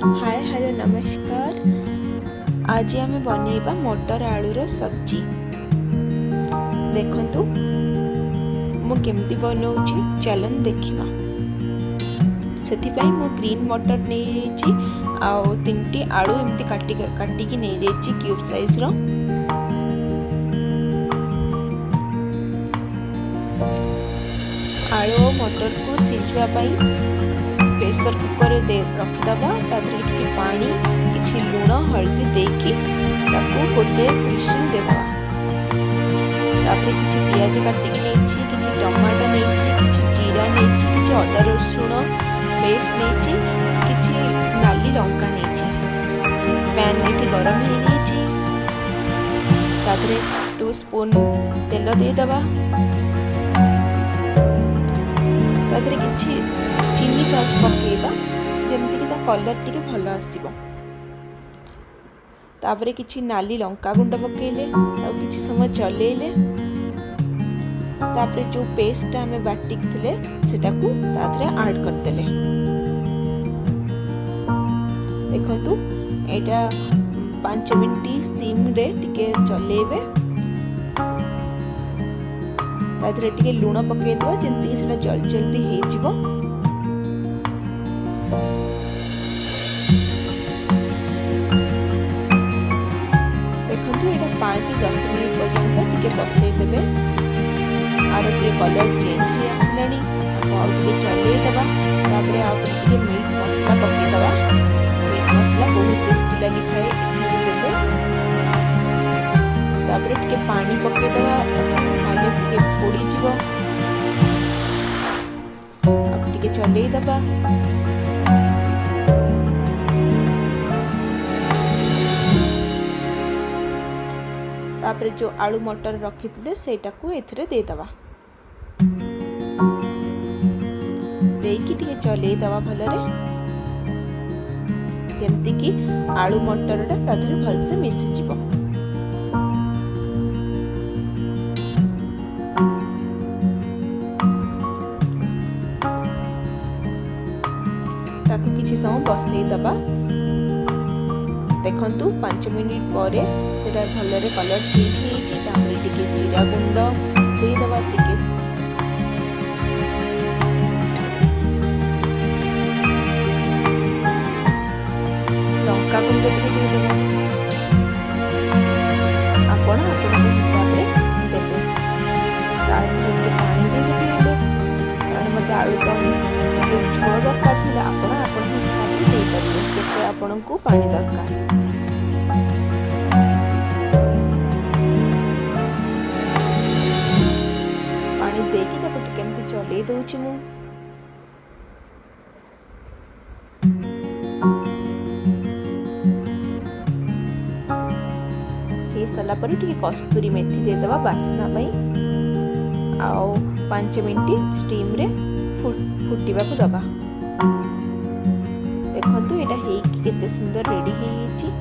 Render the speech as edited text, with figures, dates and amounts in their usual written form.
Hi hello नमस्कार। आज आम बनैबा मटर आलूर सब्जी। देखंतु मु केमती बनाऊची चलन देखिबा। सेथिपाई मु ग्रीन मटर नेइची आउ 3टी आलू एमती काटी नै जायछि क्यूब साइज रो। आलू मटर को सिझवा पाई प्रेशर कुकर रखिदबा। तादरे किछि पानी किछि लूण हल्दी देकी ताकू गोटे विसिल देदबा। तापर किछि प्याज काटिक नेछि, किछि टमाटर नेछि, किछि जीरा नेछि, किछि अदा रसुण पेस्ट नेछि, किछि नाली लंका नेछि। पैन एठी गरम हे नेछि। तादरे 2 स्पून तेल देदबा। तादरे किछि चीनी पकेबा जेमती कि ता कलर टिके भल आसीबो। तापरे किछि नाली लंका गुंड पकेले आ किछि समय चलेले। तापरे जो पेस्ट हमें बाटिक थिले सेटा को तादरे ऐड कर देले। देखंतु एटा 5 मिनिट सिम रे टिके चलेबे। तादरे टिके लूण पके दवा जेमती कि सेटा जल्दी हे जिवो। देखंतु एटा 5 से 10 मिनिट पर्यंत टिके बसई देबे। आरो टिके कलर चेंज हे आसलानी आ टिके चले दबा। तापरे आ टिके मीट मसला पके दबा। मीट मसला बहुत टेस्टी लागि थाए एठी देबे। तापरे टिके पानी पके दबा आलू टिके पोड़ी जिवो। आ टिके चले दबा। तापरे जो आलू मटर रखी थिले सेटा को एथरे दे दबा। देकी टिके चले दबा भलरे जेमती कि आलू मटर टा तादरे भल से मिसी जिवो। ताकू किछि समय बसई दबा। देखंतु 5 मिनिट परे सेटा भलरे कलर चेंज हेछि। तापरे टिके जीरा गुंड दे दबा। टिके लंका गुंड दे दबा। आपण हिसाब रे देबे। तापरे टिके पानी दे देबे। और मते आलू तो टिके झोल दरकार थिला आपण हिसाब रे दे परिबे केते आपण को पानी दरकार। देखी तापर केमती चले दउछि मु। हे सला पर टिके कस्तूरी मेथी दे दबा बासना पई। आउ 5 मिनिट स्टीम रे फुटिबा को दबा। देखंतु एटा हे कि केते सुंदर रेडी हेछि।